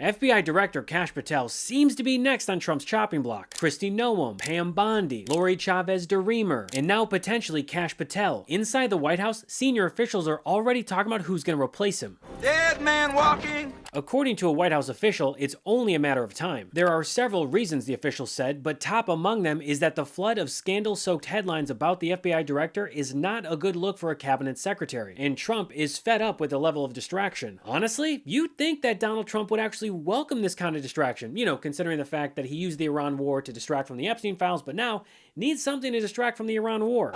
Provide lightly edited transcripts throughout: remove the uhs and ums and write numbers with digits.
FBI Director Kash Patel seems to be next on Trump's chopping block. Kristi Noem, Pam Bondi, Lori Chavez DeRemer, and now potentially Kash Patel. Inside the White House, senior officials are already talking about who's going to replace him. Dead man walking. According to a White House official, it's only a matter of time. There are several reasons, the official said, but top among them is that the flood of scandal-soaked headlines about the FBI director is not a good look for a cabinet secretary, and Trump is fed up with the level of distraction. Honestly, you'd think that Donald Trump would actually welcome this kind of distraction, considering the fact that he used the Iran war to distract from the Epstein files, but now needs something to distract from the Iran war.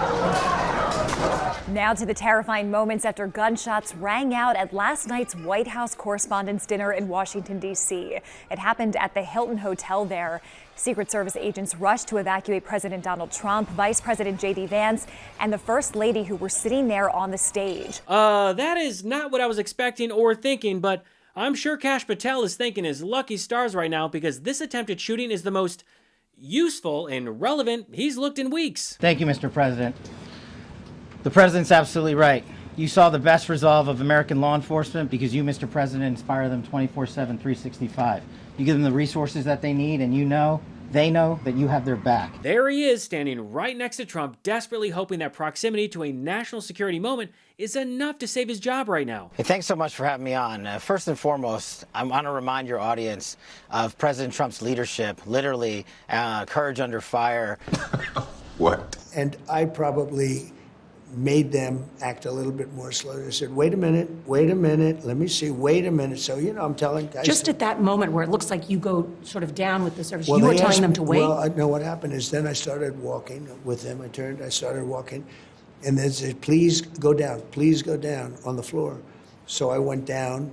Now to the terrifying moments after gunshots rang out at last night's White House Correspondents' Dinner in Washington, D.C. It happened at the Hilton Hotel there. Secret Service agents rushed to evacuate President Donald Trump, Vice President J.D. Vance, and the First Lady who were sitting there on the stage. That is not what I was expecting or thinking, but I'm sure Kash Patel is thanking his lucky stars right now because this attempted shooting is the most useful and relevant he's looked in weeks. Thank you, Mr. President. The President's absolutely right. You saw the best resolve of American law enforcement because you, Mr. President, inspire them 24/7, 365. You give them the resources that they need, and they know that you have their back. There he is, standing right next to Trump, desperately hoping that proximity to a national security moment is enough to save his job right now. Hey, thanks so much for having me on. First and foremost, I want to remind your audience of President Trump's leadership, literally courage under fire. What? And I probably made them act a little bit more slowly. I said, wait a minute, let me see, wait a minute. So, I'm telling guys. Just at that moment where it looks like you go sort of down with the service, you were telling them to wait? Well, I know what happened is then I started walking with them. I started walking, and they said, please go down on the floor. So I went down,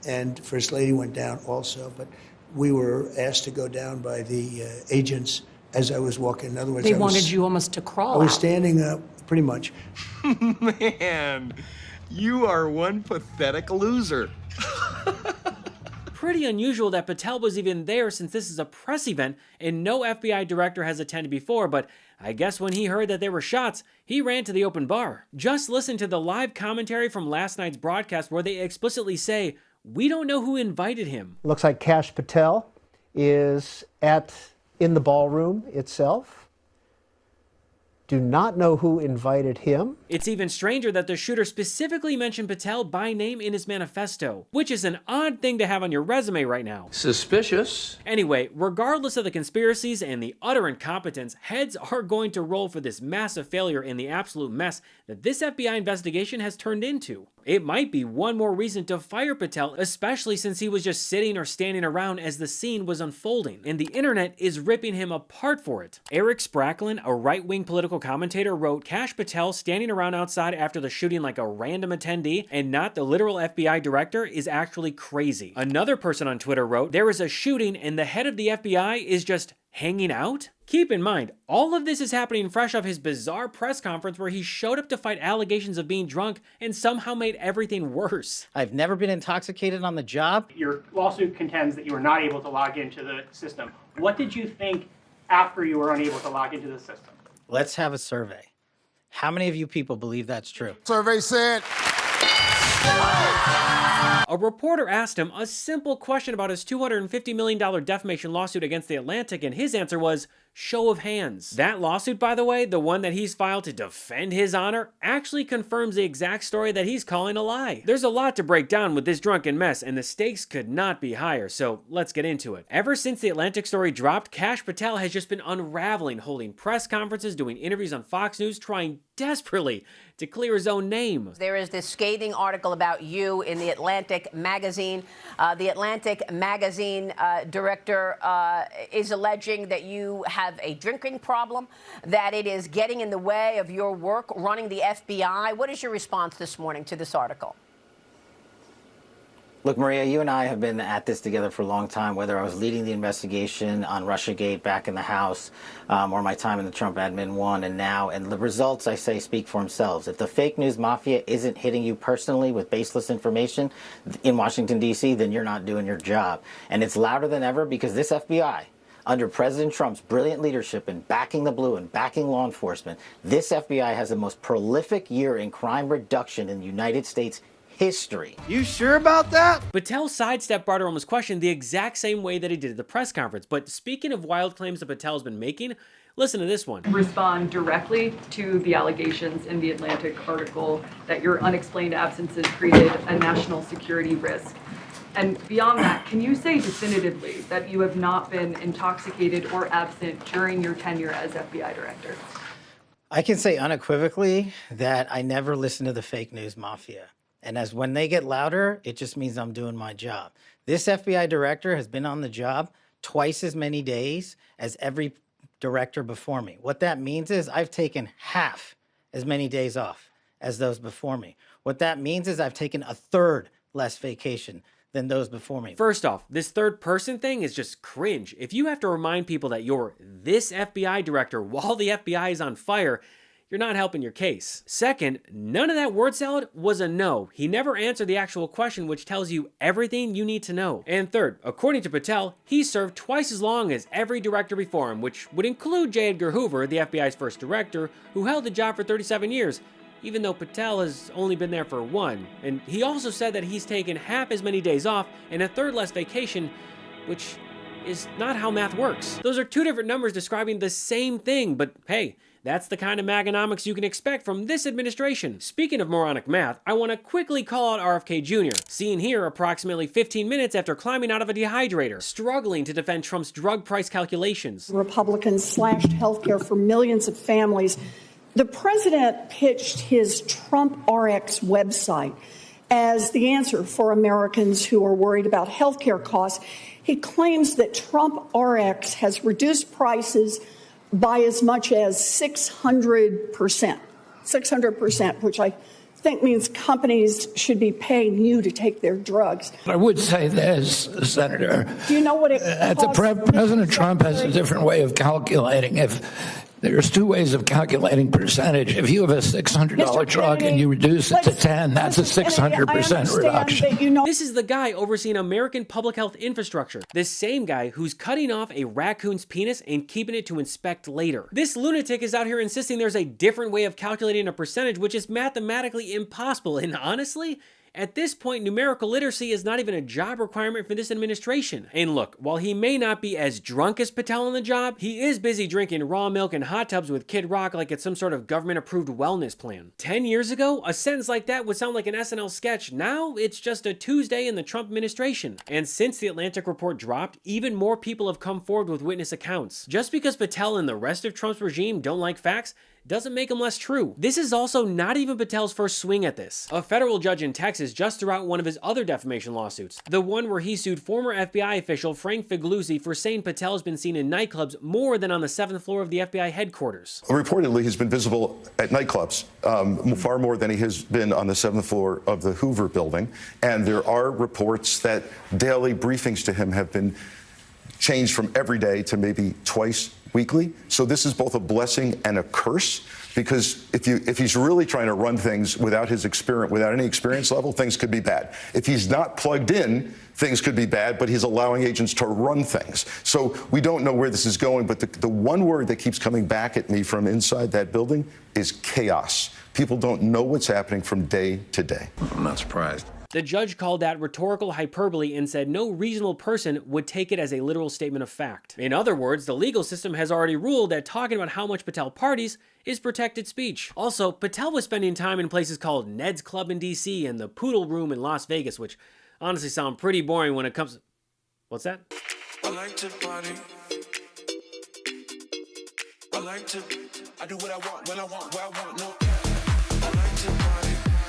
and First Lady went down also, but we were asked to go down by the agents as I was walking. In other words, they wanted you almost to crawl I was out. standing up, pretty much. Man, you are one pathetic loser. Pretty unusual that Patel was even there since this is a press event and no FBI director has attended before, but I guess when he heard that there were shots, he ran to the open bar. Just listen to the live commentary from last night's broadcast where they explicitly say, we don't know who invited him. Looks like Kash Patel is in the ballroom itself. Do not know who invited him. It's even stranger that the shooter specifically mentioned Patel by name in his manifesto, which is an odd thing to have on your resume right now. Suspicious. Anyway, regardless of the conspiracies and the utter incompetence, heads are going to roll for this massive failure and the absolute mess that this FBI investigation has turned into. It might be one more reason to fire Patel, especially since he was just sitting or standing around as the scene was unfolding, and the internet is ripping him apart for it. Eric Spracklin, a right-wing political commentator, wrote, Kash Patel standing around outside after the shooting like a random attendee and not the literal FBI director is actually crazy. Another person on Twitter wrote, there is a shooting and the head of the FBI is just hanging out? Keep in mind, all of this is happening fresh off his bizarre press conference where he showed up to fight allegations of being drunk and somehow made everything worse. I've never been intoxicated on the job. Your lawsuit contends that you were not able to log into the system. What did you think after you were unable to log into the system? Let's have a survey. How many of you people believe that's true? Survey said. A reporter asked him a simple question about his $250 million defamation lawsuit against The Atlantic, and his answer was, show of hands. That lawsuit, by the way, the one that he's filed to defend his honor, actually confirms the exact story that he's calling a lie. There's a lot to break down with this drunken mess, and the stakes could not be higher, so let's get into it. Ever since the Atlantic story dropped, Kash Patel has just been unraveling, holding press conferences, doing interviews on Fox News, trying desperately to clear his own name. There is this scathing article about you in the Atlantic magazine. The Atlantic magazine director is alleging that you have a drinking problem, that it is getting in the way of your work running the FBI. What is your response this morning to this article? Look, Maria, you and I have been at this together for a long time, whether I was leading the investigation on Russiagate back in the House or my time in the Trump admin 1 and now. And the results, I say, speak for themselves. If the fake news mafia isn't hitting you personally with baseless information in Washington, D.C., then you're not doing your job. And it's louder than ever because this FBI, under President Trump's brilliant leadership in backing the blue and backing law enforcement, this FBI has the most prolific year in crime reduction in the United States history. You sure about that? Patel sidestepped Bartiromo's question the exact same way that he did at the press conference. But speaking of wild claims that Patel's been making, listen to this one. Respond directly to the allegations in the Atlantic article that your unexplained absences created a national security risk. And beyond that, can you say definitively that you have not been intoxicated or absent during your tenure as FBI director? I can say unequivocally that I never listen to the fake news mafia. And as when they get louder, it just means I'm doing my job. This FBI director has been on the job twice as many days as every director before me. What that means is I've taken half as many days off as those before me. What that means is I've taken a third less vacation than those before me. First off, this third person thing is just cringe. If you have to remind people that you're this FBI director while the FBI is on fire, you're not helping your case. Second, none of that word salad was a no. He never answered the actual question, which tells you everything you need to know. And third, according to Patel, he served twice as long as every director before him, which would include J. Edgar Hoover, the FBI's first director, who held the job for 37 years. Even though Patel has only been there for one. And he also said that he's taken half as many days off and a third less vacation, which is not how math works. Those are two different numbers describing the same thing, but hey, that's the kind of maganomics you can expect from this administration. Speaking of moronic math, I want to quickly call out RFK Jr., seen here approximately 15 minutes after climbing out of a dehydrator, struggling to defend Trump's drug price calculations. Republicans slashed healthcare for millions of families. The president pitched his Trump RX website as the answer for Americans who are worried about healthcare costs. He claims that Trump RX has reduced prices by as much as 600%, which I think means companies should be paying you to take their drugs. I would say this, Senator. Do you know what it costs? President Trump has a different way of calculating. If there's two ways of calculating percentage. If you have a $600 drug and you reduce it to 10, that's a 600% reduction. This is the guy overseeing American public health infrastructure. This same guy who's cutting off a raccoon's penis and keeping it to inspect later. This lunatic is out here insisting there's a different way of calculating a percentage, which is mathematically impossible. And honestly, at this point, numerical literacy is not even a job requirement for this administration. And look, while he may not be as drunk as Patel on the job, he is busy drinking raw milk and hot tubs with Kid Rock like it's some sort of government-approved wellness plan. 10 years ago, a sentence like that would sound like an SNL sketch. Now, it's just a Tuesday in the Trump administration. And since the Atlantic report dropped, even more people have come forward with witness accounts. Just because Patel and the rest of Trump's regime don't like facts, doesn't make them less true. This is also not even Patel's first swing at this. A federal judge in Texas just threw out one of his other defamation lawsuits, the one where he sued former FBI official Frank Figliuzzi for saying Patel has been seen in nightclubs more than on the 7th floor of the FBI headquarters. Reportedly, he's been visible at nightclubs far more than he has been on the 7th floor of the Hoover building, and there are reports that daily briefings to him have been changed from every day to maybe twice weekly. So this is both a blessing and a curse, because if he's really trying to run things without his experience, without any experience level, things could be bad. If he's not plugged in, things could be bad, but he's allowing agents to run things. So we don't know where this is going, but the one word that keeps coming back at me from inside that building is chaos. People don't know what's happening from day to day. I'm not surprised. The judge called that rhetorical hyperbole and said no reasonable person would take it as a literal statement of fact. In other words, the legal system has already ruled that talking about how much Patel parties is protected speech. Also, Patel was spending time in places called Ned's Club in DC and the Poodle Room in Las Vegas, which honestly sound pretty boring when it comes... What's that? I like to party. I do what I want, when I want, where I want, no. I like to party.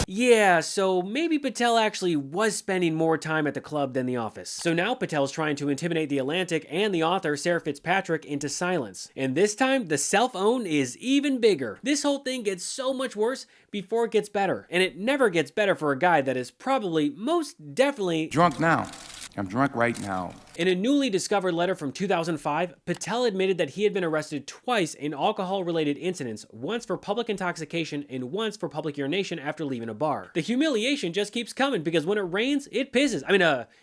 Yeah, so maybe Patel actually was spending more time at the club than the office. So now Patel's trying to intimidate The Atlantic and the author Sarah Fitzpatrick into silence. And this time, the self-own is even bigger. This whole thing gets so much worse before it gets better. And it never gets better for a guy that is probably most definitely drunk now. I'm drunk right now. In a newly discovered letter from 2005, Patel admitted that he had been arrested twice in alcohol-related incidents, once for public intoxication and once for public urination after leaving a bar. The humiliation just keeps coming because when it rains, it pisses.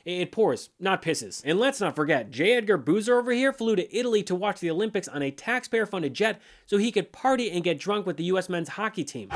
It pours, not pisses. And let's not forget, J. Edgar Boozer over here flew to Italy to watch the Olympics on a taxpayer-funded jet so he could party and get drunk with the U.S. men's hockey team.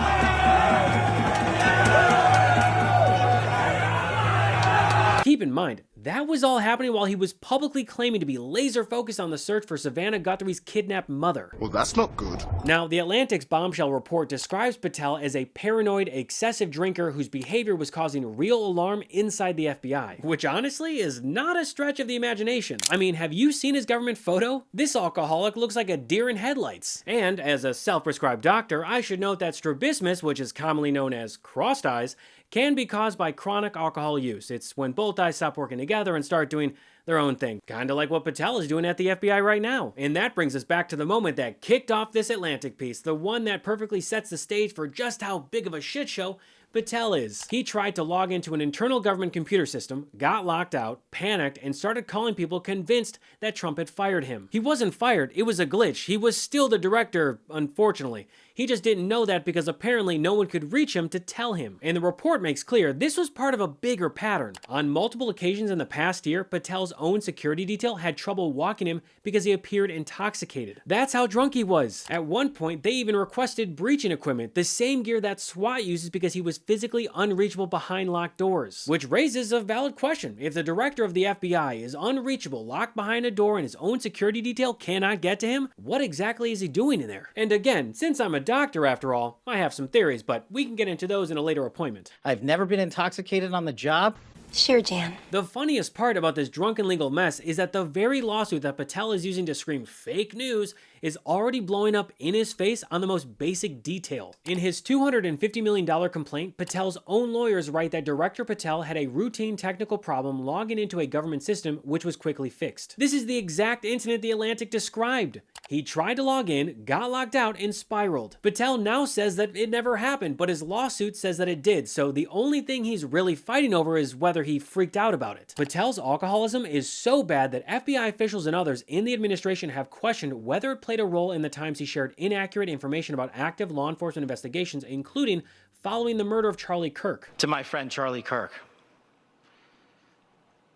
Keep in mind, that was all happening while he was publicly claiming to be laser focused on the search for Savannah Guthrie's kidnapped mother. Well, that's not good. Now, the Atlantic's bombshell report describes Patel as a paranoid, excessive drinker whose behavior was causing real alarm inside the FBI, which honestly is not a stretch of the imagination. I mean, have you seen his government photo? This alcoholic looks like a deer in headlights. And as a self-prescribed doctor, I should note that strabismus, which is commonly known as crossed eyes, can be caused by chronic alcohol use. It's when both eyes stop working together and start doing their own thing, kind of like what Patel is doing at the FBI right now. And that brings us back to the moment that kicked off this Atlantic piece, the one that perfectly sets the stage for just how big of a shit show Patel is. He tried to log into an internal government computer system, got locked out, panicked, and started calling people convinced that Trump had fired him. He wasn't fired, it was a glitch. He was still the director, unfortunately. He just didn't know that because apparently no one could reach him to tell him. And the report makes clear this was part of a bigger pattern. On multiple occasions in the past year, Patel's own security detail had trouble walking him because he appeared intoxicated. That's how drunk he was. At one point, they even requested breaching equipment, the same gear that SWAT uses because he was physically unreachable behind locked doors. Which raises a valid question. If the director of the FBI is unreachable, locked behind a door, and his own security detail cannot get to him, what exactly is he doing in there? And again, since I'm a doctor after all, I have some theories, but we can get into those in a later appointment. I've never been intoxicated on the job. Sure, Jan. The funniest part about this drunken legal mess is that the very lawsuit that Patel is using to scream fake news is already blowing up in his face on the most basic detail. In his $250 million complaint, Patel's own lawyers write that Director Patel had a routine technical problem logging into a government system, which was quickly fixed. This is the exact incident the Atlantic described. He tried to log in, got locked out, and spiraled. Patel now says that it never happened, but his lawsuit says that it did, so the only thing he's really fighting over is whether he freaked out about it. Patel's alcoholism is so bad that FBI officials and others in the administration have questioned whether it played a role in the times he shared inaccurate information about active law enforcement investigations, including following the murder of Charlie Kirk. To my friend Charlie Kirk.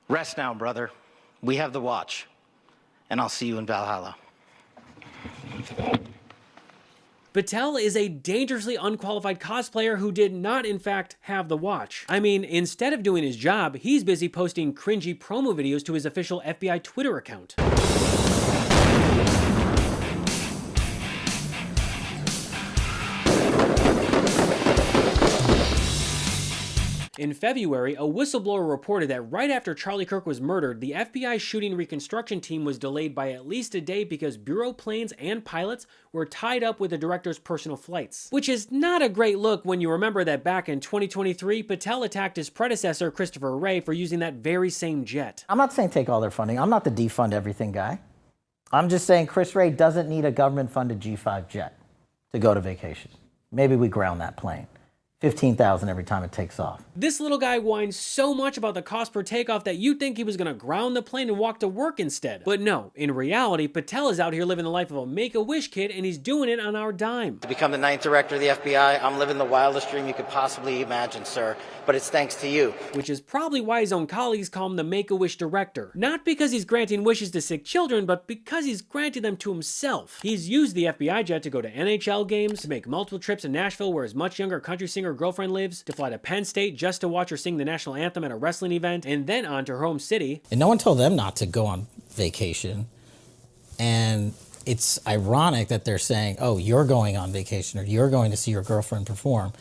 Rest now, brother. We have the watch. And I'll see you in Valhalla. Patel is a dangerously unqualified cosplayer who did not, in fact, have the watch. I mean, instead of doing his job, he's busy posting cringy promo videos to his official FBI Twitter account. In February, a whistleblower reported that right after Charlie Kirk was murdered, the FBI shooting reconstruction team was delayed by at least a day because bureau planes and pilots were tied up with the director's personal flights. Which is not a great look when you remember that back in 2023, Patel attacked his predecessor, Christopher Wray, for using that very same jet. I'm not saying take all their funding. I'm not the defund everything guy. I'm just saying Chris Wray doesn't need a government-funded G5 jet to go to vacation. Maybe we ground that plane. $15,000 every time it takes off. This little guy whines so much about the cost per takeoff that you'd think he was gonna ground the plane and walk to work instead. But no, in reality, Patel is out here living the life of a Make-A-Wish kid, and he's doing it on our dime. To become the 9th director of the FBI, I'm living the wildest dream you could possibly imagine, sir. But it's thanks to you. Which is probably why his own colleagues call him the Make-A-Wish director. Not because he's granting wishes to sick children, but because he's granting them to himself. He's used the FBI jet to go to NHL games, to make multiple trips to Nashville where his much younger country singer girlfriend lives, to fly to Penn State just to watch her sing the national anthem at a wrestling event, and then on to her home city. And no one told them not to go on vacation. And it's ironic that they're saying, oh, you're going on vacation or you're going to see your girlfriend perform.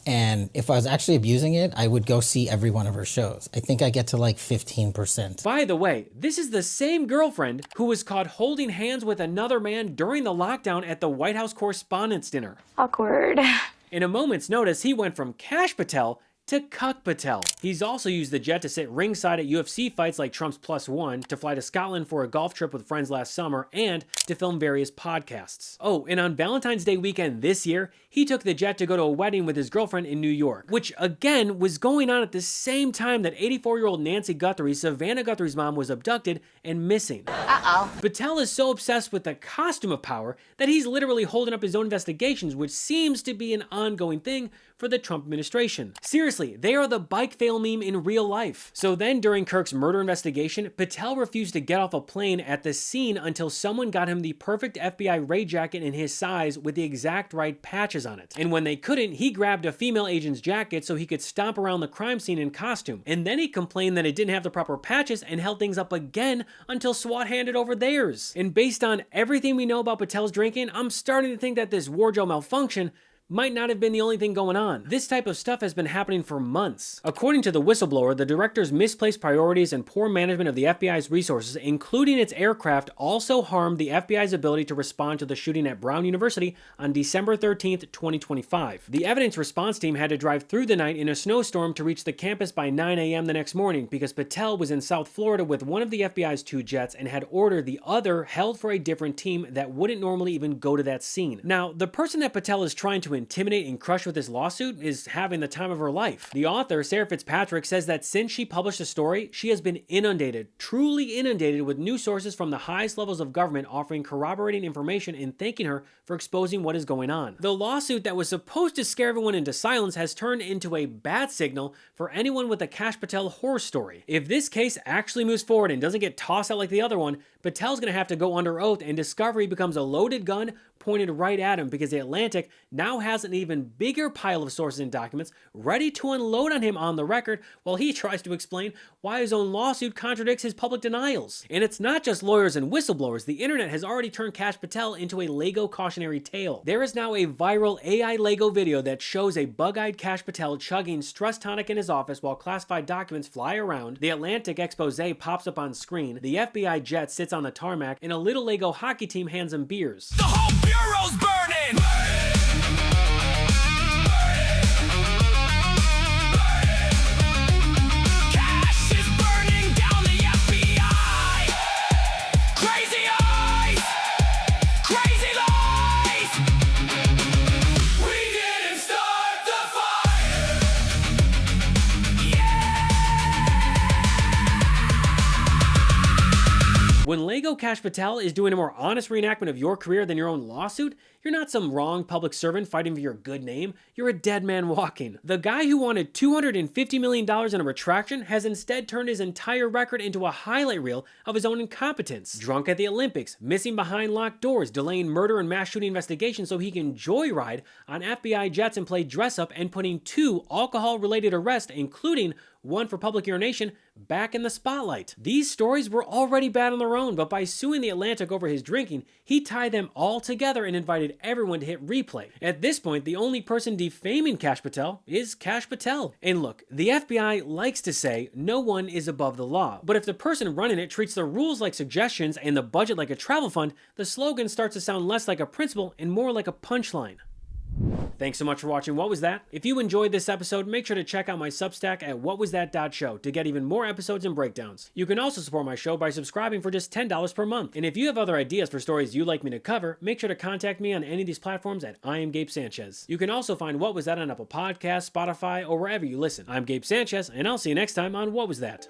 And if I was actually abusing it, I would go see every one of her shows. I think I get to like 15%. By the way, this is the same girlfriend who was caught holding hands with another man during the lockdown at the White House Correspondents' Dinner. Awkward. In a moment's notice, he went from Kash Patel to Cuck Patel. He's also used the jet to sit ringside at UFC fights like Trump's +1, to fly to Scotland for a golf trip with friends last summer, and to film various podcasts. Oh, and on Valentine's Day weekend this year, he took the jet to go to a wedding with his girlfriend in New York, which again was going on at the same time that 84-year-old Nancy Guthrie, Savannah Guthrie's mom, was abducted and missing. Patel is so obsessed with the costume of power that he's literally holding up his own investigations, which seems to be an ongoing thing, for the Trump administration. Seriously, they are the bike fail meme in real life. So then during Kirk's murder investigation, Patel refused to get off a plane at the scene until someone got him the perfect FBI raid jacket in his size with the exact right patches on it. And when they couldn't, he grabbed a female agent's jacket so he could stomp around the crime scene in costume. And then he complained that it didn't have the proper patches and held things up again until SWAT handed over theirs. And based on everything we know about Patel's drinking, I'm starting to think that this wardrobe malfunction might not have been the only thing going on. This type of stuff has been happening for months. According to the whistleblower, the director's misplaced priorities and poor management of the FBI's resources, including its aircraft, also harmed the FBI's ability to respond to the shooting at Brown University on December 13th, 2025. The evidence response team had to drive through the night in a snowstorm to reach the campus by 9 a.m. the next morning because Patel was in South Florida with one of the FBI's 2 jets and had ordered the other held for a different team that wouldn't normally even go to that scene. Now, the person that Patel is trying to intimidate and crush with this lawsuit is having the time of her life. The author, Sarah Fitzpatrick, says that since she published the story, she has been inundated, truly inundated with news sources from the highest levels of government offering corroborating information and thanking her for exposing what is going on. The lawsuit that was supposed to scare everyone into silence has turned into a bad signal for anyone with a Kash Patel horror story. If this case actually moves forward and doesn't get tossed out like the other one, Patel's gonna have to go under oath and discovery becomes a loaded gun pointed right at him because The Atlantic now has an even bigger pile of sources and documents ready to unload on him on the record while he tries to explain why his own lawsuit contradicts his public denials. And it's not just lawyers and whistleblowers. The internet has already turned Kash Patel into a Lego cautionary tale. There is now a viral AI Lego video that shows a bug-eyed Kash Patel chugging stress tonic in his office while classified documents fly around. The Atlantic expose pops up on screen. The FBI jet sits on the tarmac and a little Lego hockey team hands him beers. The whole bureau's burning! Cash is burning down the FBI! Crazy eyes! Crazy lies! We didn't start the fire! When Lego Kash Patel is doing a more honest reenactment of your career than your own lawsuit, you're not some wrong public servant fighting for your good name. You're a dead man walking. The guy who wanted $250 million in a retraction has instead turned his entire record into a highlight reel of his own incompetence. Drunk at the Olympics, missing behind locked doors, delaying murder and mass shooting investigations so he can joyride on FBI jets and play dress up, and putting 2 alcohol-related arrests, including one for public urination, back in the spotlight. These stories were already bad on their own, but by suing the Atlantic over his drinking, he tied them all together and invited everyone to hit replay. At this point, the only person defaming Kash Patel is Kash Patel. And look, the FBI likes to say no one is above the law, but if the person running it treats the rules like suggestions and the budget like a travel fund, the slogan starts to sound less like a principle and more like a punchline. Thanks so much for watching What Was That? If you enjoyed this episode, make sure to check out my Substack at whatwasthat.show to get even more episodes and breakdowns. You can also support my show by subscribing for just $10 per month. And if you have other ideas for stories you'd like me to cover, make sure to contact me on any of these platforms at I am Gabe Sanchez. You can also find What Was That on Apple Podcasts, Spotify, or wherever you listen. I'm Gabe Sanchez, and I'll see you next time on What Was That?